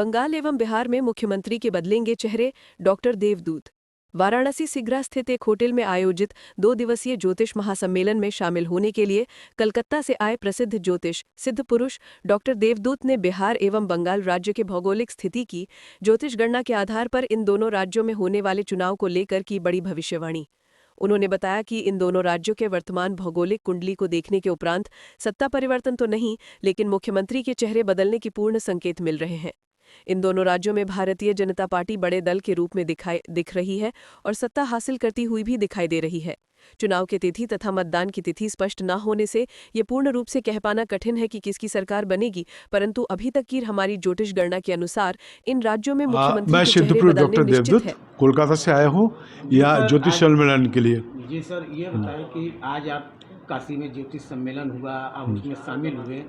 बंगाल एवं बिहार में मुख्यमंत्री के बदलेंगे चेहरे, डॉक्टर देवदूत। वाराणसी सिगरा स्थित एक होटल में आयोजित 2 दिवसीय ज्योतिष महासम्मेलन में शामिल होने के लिए कलकत्ता से आए प्रसिद्ध ज्योतिष सिद्ध पुरुष डॉक्टर देवदूत ने बिहार एवं बंगाल राज्य के भौगोलिक स्थिति की ज्योतिष गणना के आधार पर इन दोनों राज्यों में होने वाले चुनाव को लेकर की बड़ी भविष्यवाणी। उन्होंने बताया कि इन दोनों राज्यों के वर्तमान भौगोलिक कुंडली को देखने के उपरांत सत्ता परिवर्तन तो नहीं, लेकिन मुख्यमंत्री के चेहरे बदलने की पूर्ण संकेत मिल रहे हैं। इन दोनों राज्यों में भारतीय जनता पार्टी बड़े दल के रूप में दिख रही है और सत्ता हासिल करती हुई भी दिखाई दे रही है। चुनाव की तिथि तथा मतदान की तिथि स्पष्ट न होने से ये पूर्ण रूप से कह पाना कठिन है कि किसकी सरकार बनेगी, परंतु अभी तक की हमारी ज्योतिष गणना के अनुसार इन राज्यों में मुख्यमंत्री मैं के चेहरे सिद्धपुर बदलने डॉक्टर निश्चित देवदूत है। कोलकाता से आया हूँ यहाँ ज्योतिष सम्मेलन के लिए। जी सर, ये बताएं कि आज आप काशी में ज्योतिष सम्मेलन हुआ, आप उसमें शामिल हुए।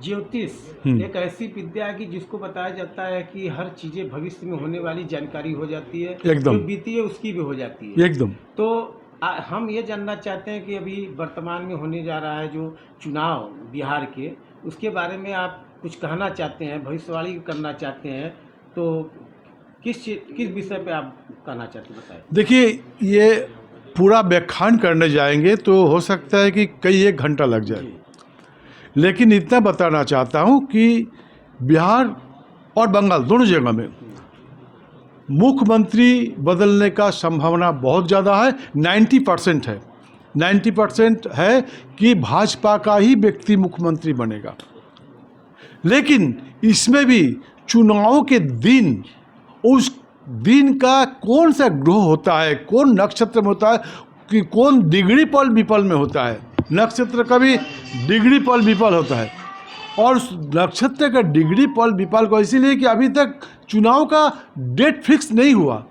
ज्योतिष एक ऐसी विद्या है कि जिसको बताया जाता है कि हर चीजें भविष्य में होने वाली जानकारी हो जाती है, एकदम जो बीती है उसकी भी हो जाती है एकदम। तो हम ये जानना चाहते हैं कि अभी वर्तमान में होने जा रहा है जो चुनाव बिहार के, उसके बारे में आप कुछ कहना चाहते हैं, भविष्यवाणी करना चाहते हैं, तो किस विषय पे आप कहना चाहते हैं, बताएं। देखिए, ये पूरा व्याख्यान करने जाएंगे तो हो सकता है कि कई एक घंटा लग जाए, लेकिन इतना बताना चाहता हूँ कि बिहार और बंगाल दोनों जगह में मुख्यमंत्री बदलने का संभावना बहुत ज़्यादा है। 90% है, 90% है कि भाजपा का ही व्यक्ति मुख्यमंत्री बनेगा। लेकिन इसमें भी चुनाव के दिन उस दिन का कौन सा ग्रह होता है, कौन नक्षत्र में होता है, कि कौन डिग्री पल विपल में होता है। नक्षत्र का भी डिग्री पल विपल होता है और उस नक्षत्र का डिग्री पल विपल को इसीलिए कि अभी तक चुनाव का डेट फिक्स नहीं हुआ,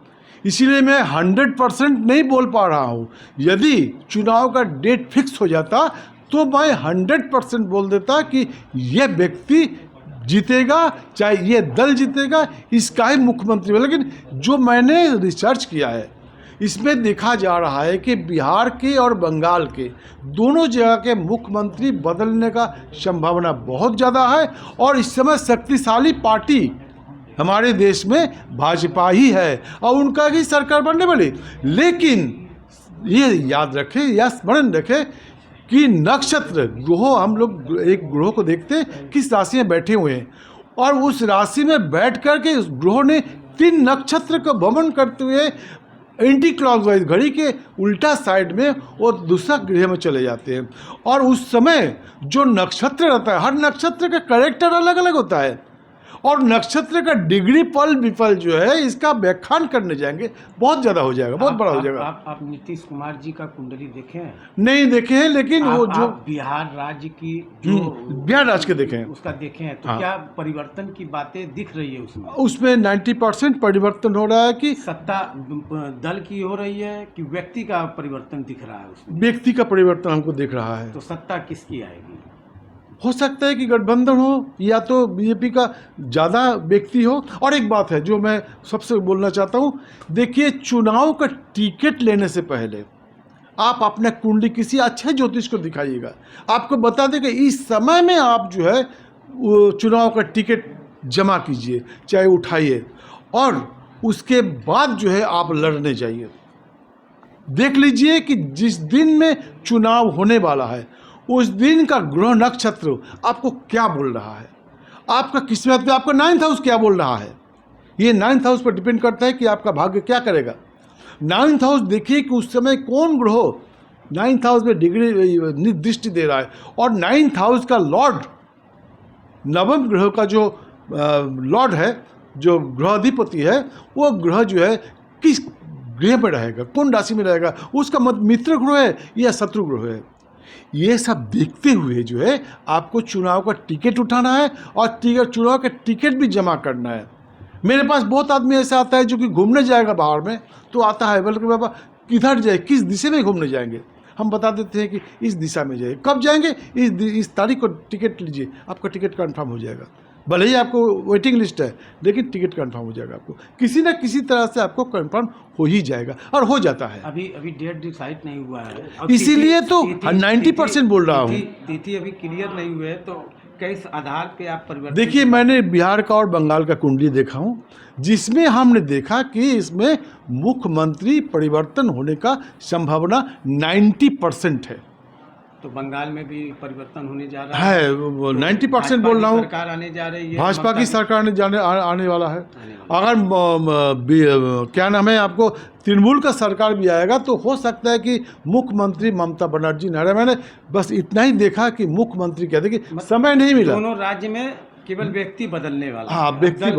इसीलिए मैं 100% नहीं बोल पा रहा हूँ। यदि चुनाव का डेट फिक्स हो जाता तो मैं 100% बोल देता कि यह व्यक्ति जीतेगा, चाहे ये दल जीतेगा, इसका ही मुख्यमंत्री है। लेकिन जो मैंने रिसर्च किया है इसमें देखा जा रहा है कि बिहार के और बंगाल के दोनों जगह के मुख्यमंत्री बदलने का संभावना बहुत ज़्यादा है और इस समय शक्तिशाली पार्टी हमारे देश में भाजपा ही है और उनका ही सरकार बनने वाली। लेकिन ये याद रखें या स्मरण रखें कि नक्षत्र ग्रह, हम लोग एक ग्रह को देखते हैं किस राशि में बैठे हुए हैं और उस राशि में बैठ कर के उस ग्रह ने 3 नक्षत्र का भ्रमण करते हुए एंटी क्लॉकवाइज घड़ी के उल्टा साइड में वो दूसरा गृह में चले जाते हैं। और उस समय जो नक्षत्र रहता है, हर नक्षत्र का कैरेक्टर अलग अलग होता है और नक्षत्र का डिग्री पल विपल जो है इसका व्याख्यान करने जाएंगे, बहुत ज़्यादा हो जाएगा, बहुत बड़ा हो जाएगा। आप नीतीश कुमार जी का कुंडली देखे हैं? नहीं देखे हैं, लेकिन वो जो बिहार राज्य की जो बिहार राज्य के देखे हैं उसका देखे हैं तो हाँ। क्या परिवर्तन की बातें दिख रही है उसमें? उसमें 90% परिवर्तन हो रहा है कि सत्ता दल की हो रही है कि व्यक्ति का परिवर्तन दिख रहा है उसमें? व्यक्ति का परिवर्तन हमको दिख रहा है। तो सत्ता किसकी आएगी? हो सकता है कि गठबंधन हो या तो बीजेपी का ज़्यादा व्यक्ति हो। और एक बात है जो मैं सबसे बोलना चाहता हूँ, देखिए, चुनाव का टिकट लेने से पहले आप अपना कुंडली किसी अच्छे ज्योतिष को दिखाइएगा, आपको बता दें कि इस समय में आप जो है चुनाव का टिकट जमा कीजिए, चाहे उठाइए, और उसके बाद जो है आप लड़ने जाइए। देख लीजिए कि जिस दिन में चुनाव होने वाला है उस दिन का ग्रह नक्षत्र आपको क्या बोल रहा है, आपका किस्मत में आपका 9th हाउस क्या बोल रहा है। ये 9th हाउस पर डिपेंड करता है कि आपका भाग्य क्या करेगा। 9th हाउस देखिए कि उस समय कौन ग्रह 9th हाउस में डिग्री दृष्टि दे रहा है और 9th हाउस का लॉर्ड, नवम ग्रह का जो लॉर्ड है, जो ग्रहाधिपति है, वो ग्रह जो है किस गृह में रहेगा, कौन राशि में रहेगा, उसका मित्र ग्रह है या शत्रु ग्रह है। ये सब देखते हुए जो है आपको चुनाव का टिकट उठाना है और चुनाव का टिकट भी जमा करना है। मेरे पास बहुत आदमी ऐसा आता है जो कि घूमने जाएगा बाहर में, तो आता है बल्कि बाबा किधर जाए, किस दिशा में घूमने जाएंगे, हम बता देते हैं कि इस दिशा में जाइए। कब जाएंगे? इस तारीख को टिकट लीजिए, आपका टिकट कंफर्म हो जाएगा। भले ही आपको वेटिंग लिस्ट है, लेकिन टिकट कंफर्म हो जाएगा। आपको किसी न किसी तरह से आपको कंफर्म हो ही जाएगा और हो जाता है। अभी डेट डिसाइड नहीं हुआ है, इसीलिए तो 90% बोल रहा हूँ। तिथि अभी क्लियर नहीं हुए है, तो किस आधार पे आप परिवर्तन? देखिए, मैंने बिहार का और बंगाल का कुंडली देखा हूँ, जिसमें हमने देखा कि इसमें मुख्यमंत्री परिवर्तन होने का संभावना 90% है। तो बंगाल में भी परिवर्तन होने जा रहा है। है 90% बोल रहा हूँ। सरकार आने जा रही है, भाजपा ममता की सरकार ने आने वाला है। आने वाला अगर क्या नाम है, आपको तृणमूल का सरकार भी आएगा तो हो सकता है कि मुख्यमंत्री ममता बनर्जी न रहे। मैंने बस इतना ही देखा कि मुख्यमंत्री कहते कि समय नहीं मिला। दोनों राज्य में केवल व्यक्ति बदलने वाला हाँ, है। व्यक्ति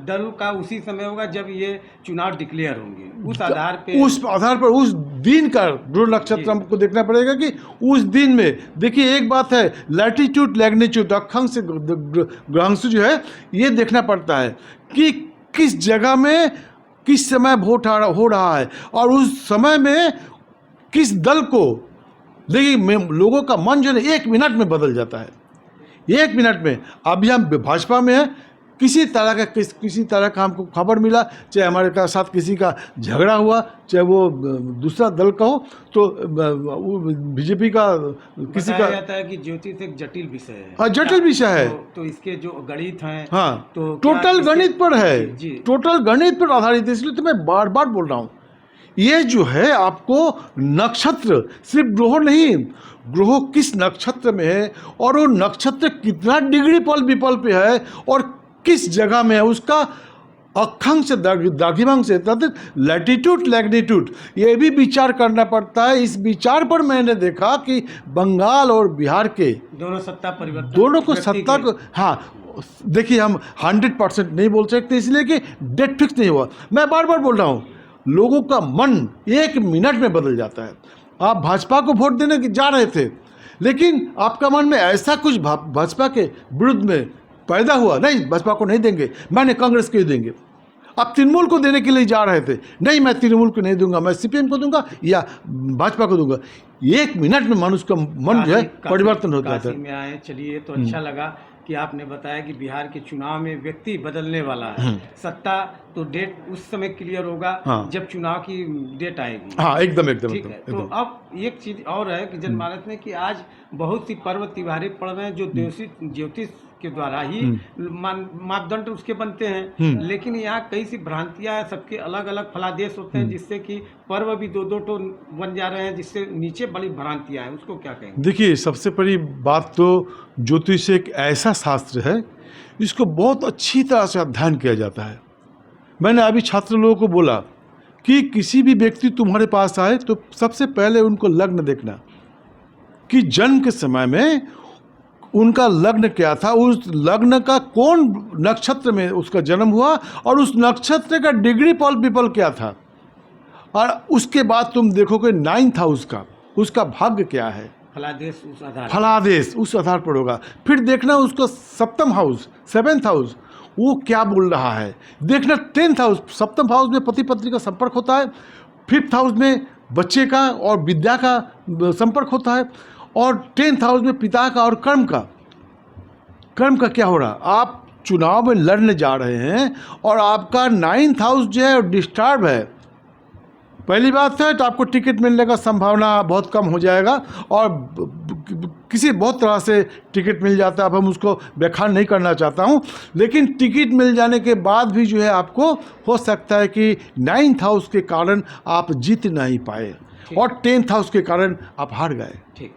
दल का उसी समय होगा जब ये चुनाव डिक्लेयर होंगे। उस आधार पे, उस आधार पर उस दिन का ध्रुव नक्षत्र हमको देखना पड़ेगा कि उस दिन में। देखिए, एक बात है, लैटिट्यूड लैग्नीट्यूड अक्षांश से ग्रहांश जो है, ये देखना पड़ता है कि किस जगह में किस समय वोट हो रहा है और उस समय में किस दल को। देखिए, लोगों का मन जो है 1 मिनट में बदल जाता है, 1 मिनट में। अभी हम भाजपा में हैं, किसी तरह का हमको खबर मिला, चाहे हमारे साथ किसी का झगड़ा हुआ, चाहे वो दूसरा दल का हो, तो बीजेपी का किसी का जाता है कि ज्योतिष एक जटिल विषय है। हाँ, जटिल विषय है। तो इसके जो गणित हैं, हाँ, तो टोटल गणित पर है, जी। टोटल गणित पर आधारित है। इसलिए तो मैं बार बार बोल रहा हूँ, ये जो है आपको नक्षत्र, सिर्फ ग्रह नहीं, ग्रह किस नक्षत्र में है और वो नक्षत्र कितना डिग्री पल विपल पे है और किस जगह में है, उसका अक्षांश द्रव्यमांश से लैटिट्यूड लैग्नीट्यूड ये भी विचार करना पड़ता है। इस विचार पर मैंने देखा कि बंगाल और बिहार के दोनों सत्ता परिवर्तन, दोनों को सत्ता को, हाँ देखिए, हम 100% नहीं बोल सकते, इसलिए कि डेट फिक्स नहीं हुआ। मैं बार बार बोल रहा हूँ, लोगों का मन 1 मिनट में बदल जाता है। आप भाजपा को वोट देने जा रहे थे, लेकिन आपका मन में ऐसा कुछ भाजपा के विरुद्ध में पैदा हुआ, नहीं भाजपा को नहीं देंगे, मैंने कांग्रेस को ही देंगे। आप तृणमूल को देने के लिए जा रहे थे, नहीं मैं तृणमूल को नहीं दूंगा, मैं सीपीएम को दूंगा या भाजपा को दूंगा। 1 मिनट में मन, उसका मन जो है परिवर्तन होता है। में आए, चलिए, तो अच्छा लगा कि आपने बताया कि बिहार के चुनाव में व्यक्ति बदलने वाला है। सत्ता तो डेट उस समय क्लियर होगा, हाँ, जब चुनाव की डेट आएगी। हाँ, एकदम ठीक है। तो अब एक चीज और है कि जनमानस में कि आज बहुत सी पर्व त्योहारें पड़ रहे हैं जो ज्योतिष के द्वारा ही मापदंड उसके बनते हैं, लेकिन यहाँ कई सी भ्रांतियां हैं, सबके अलग अलग फलादेश होते हैं, जिससे कि पर्व भी 2-2 टो बन जा रहे हैं, जिससे नीचे बड़ी भ्रांतियां हैं। उसको क्या कहेंगे? देखिए, सबसे बड़ी बात तो ज्योतिष एक ऐसा शास्त्र है, इसको बहुत अच्छी तरह से अध्ययन किया जाता है। मैंने अभी छात्र लोगों को बोला कि किसी भी व्यक्ति तुम्हारे पास आए तो सबसे पहले उनको लग्न देखना कि जन्म के समय में उनका लग्न क्या था, उस लग्न का कौन नक्षत्र में उसका जन्म हुआ और उस नक्षत्र का डिग्री पल विपल क्या था, और उसके बाद तुम देखोगे 9th हाउस का उसका भाग्य क्या है, फलादेश उस आधार पर होगा। फिर देखना उसका 7th हाउस 7th हाउस वो क्या बोल रहा है, देखना 10th हाउस 7th हाउस में पति पत्नी का संपर्क होता है, 5th हाउस में बच्चे का और विद्या का संपर्क होता है, और 10th हाउस में पिता का और कर्म का क्या हो रहा। आप चुनाव में लड़ने जा रहे हैं और आपका 9th हाउस जो है डिस्टर्ब है, पहली बात है तो आपको टिकट मिलने का संभावना बहुत कम हो जाएगा, और किसी बहुत तरह से टिकट मिल जाता है। अब हम उसको व्याख्यान नहीं करना चाहता हूं, लेकिन टिकट मिल जाने के बाद भी जो है आपको हो सकता है कि 9th हाउस के कारण आप जीत नहीं पाए और 10th हाउस के कारण आप हार गए। ठीक।